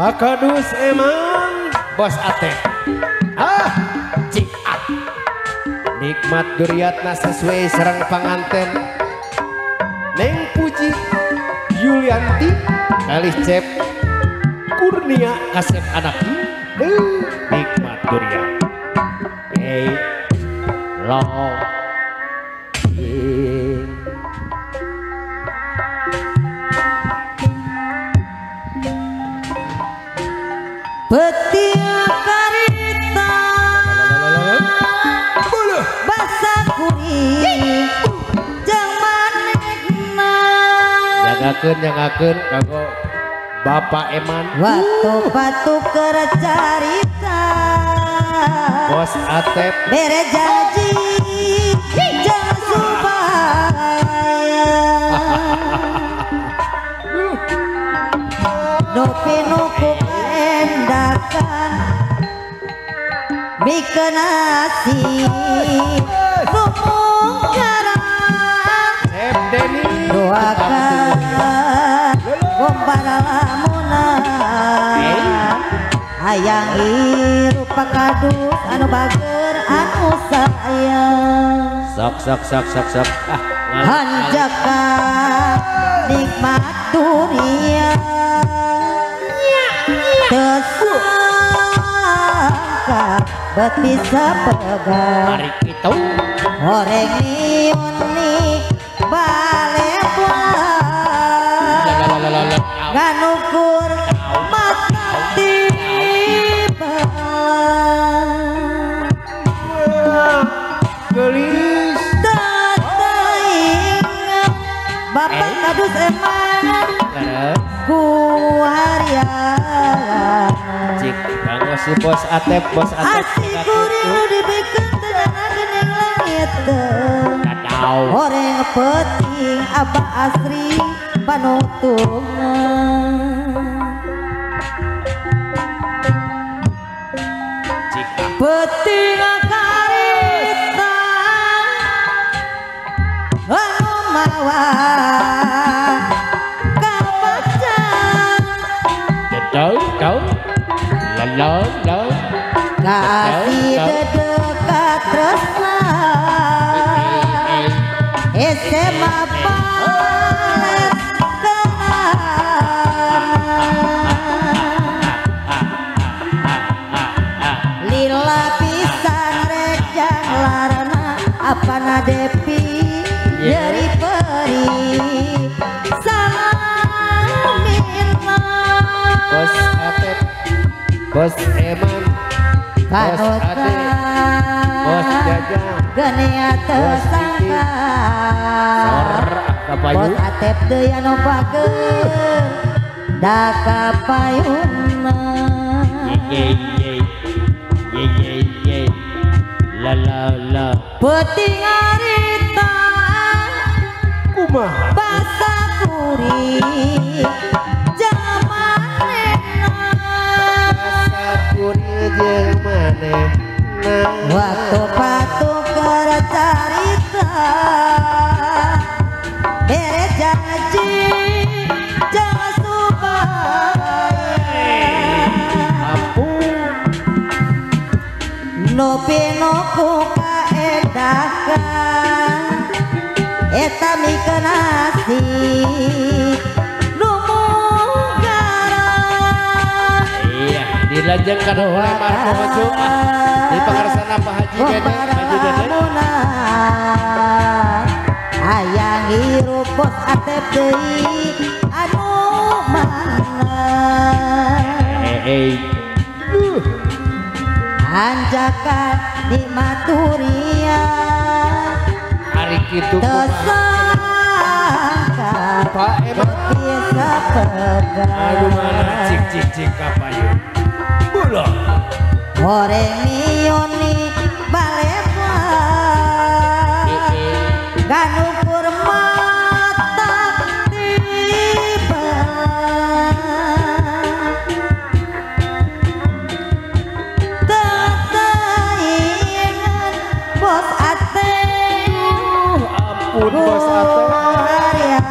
Kakadus emang bos ate. Cik nikmat duriatna sesuai serang panganten. Neng Puji Yulianti kalih cep Kurnia kasep anaknya. Nikmat durian. Lo Betia karita basa kuring jeung manehna nyanggakeun kanggo Bapak Eman waktu patuker carita Bos Atep bere janji jeung supaya nupi-nuku endakan mikeun asih lumungkarang Chef Denny doakan gombara lamunan hayang irup pakadus anu bager anu sayang sok hanjakan nikmat dunia tersangka bet bisa pegang mari kita horeng niuni bale pulang nganukur mata tiba gelis ingat Bapak Kadus Eman ku harian cik kanggo si Bos Atep asik kuring nu dibikeun teu geuning langit horeng penting Abah Asri panutungan penting karita anu mawa kapacan Đâu lớn kasih dedekat tresna SMA palet kenal lila pisan rek janglarna apana Depi jadi peri salamina Bos Atep Bos Eman Bos Ade Bos Jajang genia tersangka Bos Atep teu anu bageun da kapayunna ye la peuting harita kumaha basa kuring jamanena sakuring jeung manehna waktu patuker carita bere janji jeung supaya nupi-nuku kaedakan eta mikeun asih lumungkarang iya dilajengkan oleh Marco Maju di pangarsana Pak Haji Dede hayang hirup Bos Atep deui anu mana anjakan di maturian hari kitu tersangka Pak Eman bisa pegang aduh mana cik kapayun bula horeng niuni balepa ganukur mata tiba tetaingan Bos Atep ampun Bos Atep harian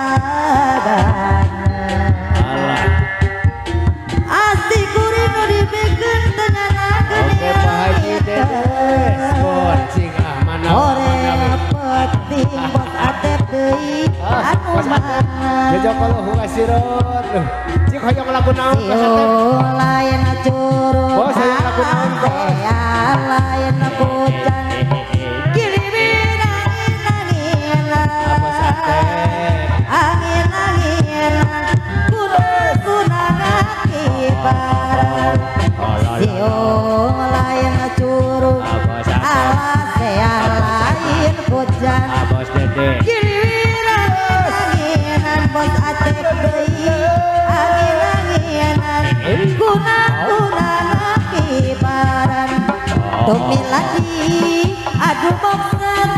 alah asik kalau ngasirot cik hoyong lagu naon Kang Asep lain curug bos hoyong lagu naon bos lain kucang kirimin angin-anginan Bos Asep angin-anginan kunang-kunang akibat siung lain curug alas lain kucang Bos Dede kirimin angin-anginan bos Aceh deui angin-anginan kunang-kunang akibaran tumi lagi aduh boxer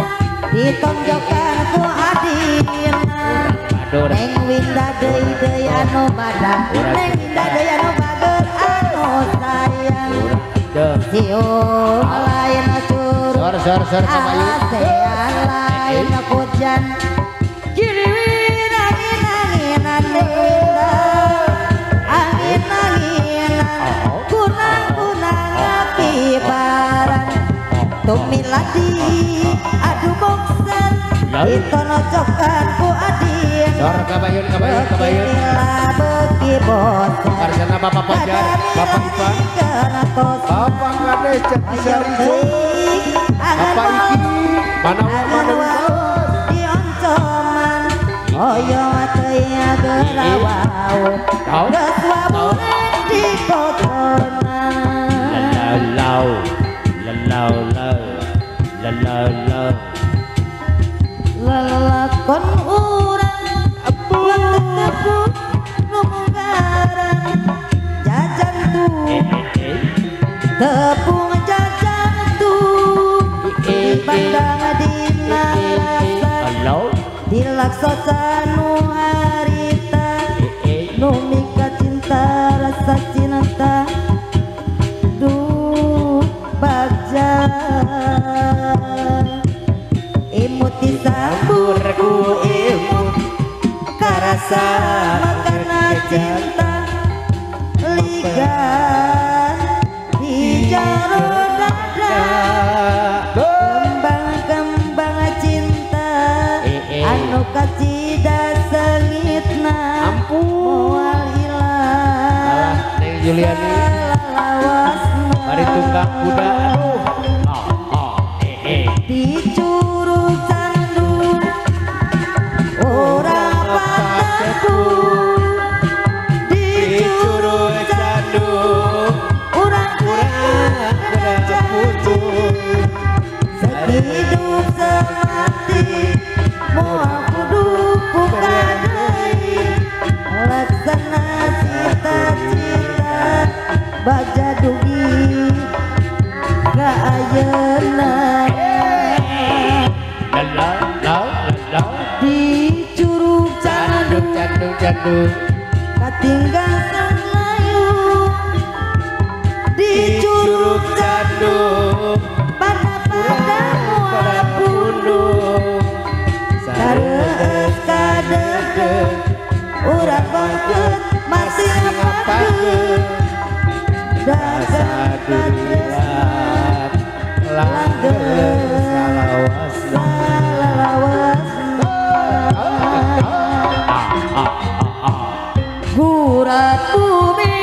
ditonjokkan ku adina neng winda deui anu badak neng winda deui anu bager anu sayang siung lain curug sor alasean lain kujan kirimin angin-anginan winda angin-anginan kunang-kunang akibaran tumi lagi aduh boxer ditonojokan ku adina sor kabayun beki bosan karsana Bapak Fajar Bapak Ipan Bapak Kades Jati Sari Bapak Iki mana dioncoman oyo teu gerawau geus wabuneng di kotona lalau lelakon urang tepu numunggaran jajan tepung jajan dipandang dina dilaksosa nu harita nu mika cinta rasa cinta bagja imut disambur ku imut karasa makana cinta ligan di jaro dada kembang-kembang cinta anu kacida sengitna moal hilang Neng Juliani mari tukang kuda di curug candu ora pataku di curug candu urang candu sehidup semati moal kudu buka deui laksana cita-cita baja dugi ka ayeuna di curug candu katinggal sang layu di curug candu pada mual pundung sareus kadeukeun urang bangkeut masih ngapakeun dagang katresnan langgeng salawasna gurat bumi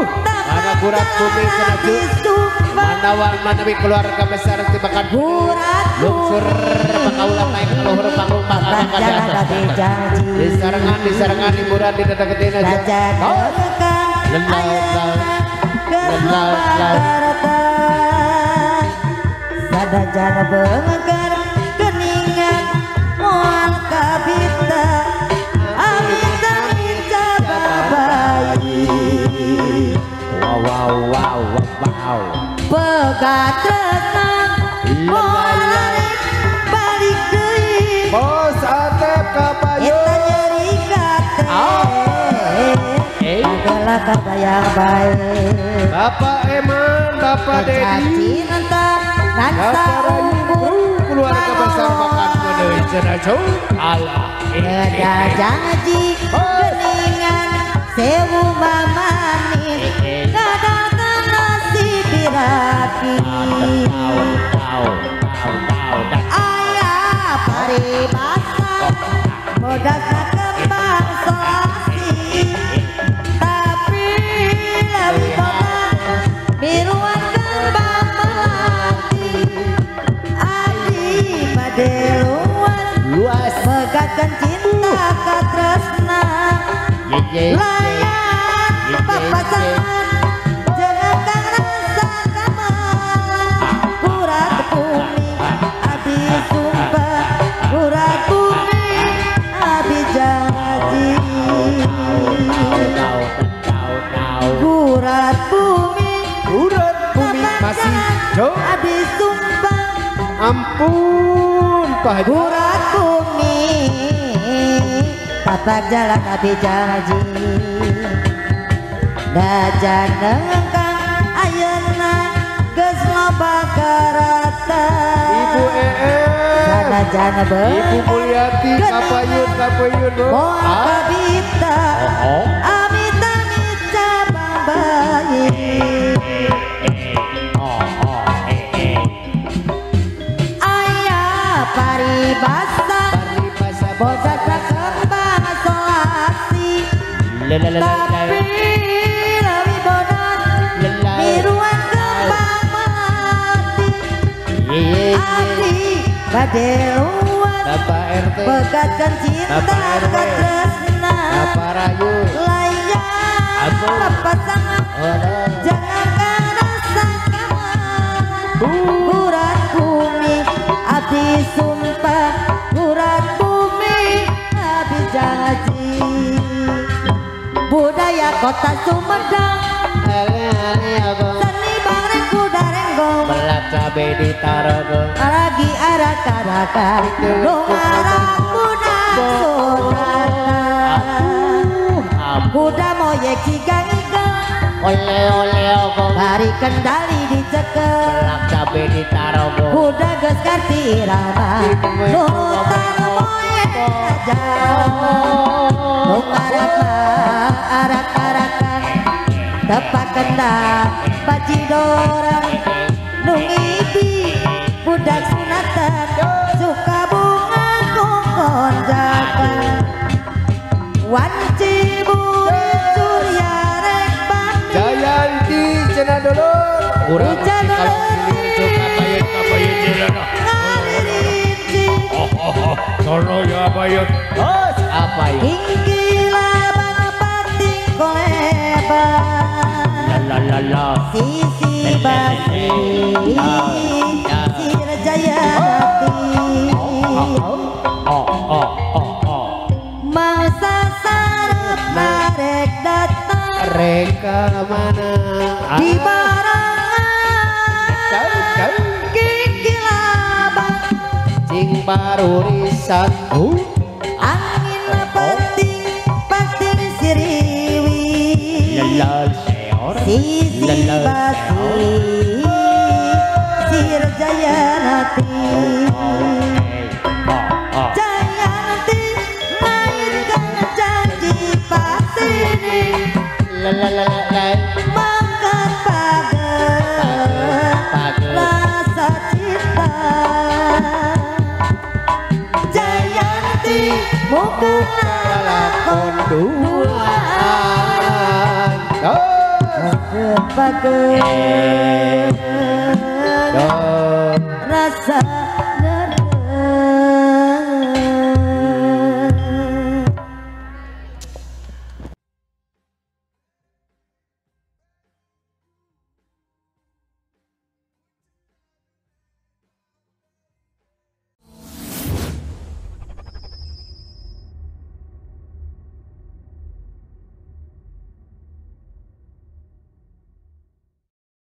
mana gurat bumi senaju manawi keluarga besar tibakan lunsur pakaulan naik ke luhur panggung panggung disarengan hiburan di deketin aja sadajana beungeun keningan moal kabita amit-amit bayi wow pegat tresna moal balik deui bos Atep kabayun eta nyeri kate adalah kata yang baik Bapak Eman Bapak Dedi keluarga besar makan kedeui cenah Allah janji geningan sewu mamanis kadang nasi piraki ayah paribasa bodas kembang Bekatkan cinta katresna layan papasangan jangan kang rasa kamalan kurat bumi abdi sumpah kurat bumi abdi janji kurat bumi masih jauh. abdi sumpah Ampun Pak Haji. kurat bumi tapak jalan abdi janji dajan nengkang ayeuna geus loba karata Ibu sanajan Ibu Mulyati kapayun moal kabita amit-amit cabang bayi ayah paribasa boga kembang solasi tapi lebih bodoh niruan kembang mati abdi bade luas Bapak RT bekatkan cinta Bapak RW, katresna Bapak Rayu layan papasangan jangan rasa kamalan kurat bumi abdi sumpah kurat bumi abdi janji budaya kota Sumedang seni bareng kuda renggong belak cabe di tarogong lagi arak-arakan dongarak budak sonata kuda moyek cigang-igang oleh ogong bari kendali dicekel belak cabe di tarogong kuda geus karti irama nurutan moyek aja dongarak arak-arakan tepak kendang baci dorang nungidi budak sunatan suka bunga kongkon jakan wanci buri surya rek bami Jayanti cenah dulur urang Ujan kalau dulur. kapayun cenah ngalirinci Sono ya bayut. bos apa ya Inggila banapati koleban la sisi basi sirjaya mangsa sarep marek datang reka mana di barangan kikilabang cing baru risan angin penting siriwi lelal seor sisi basi sirjaya nati Jayanti mainkan janji pasini mangkat pager rasa cinta Jayanti muka lakon duaan pager rasa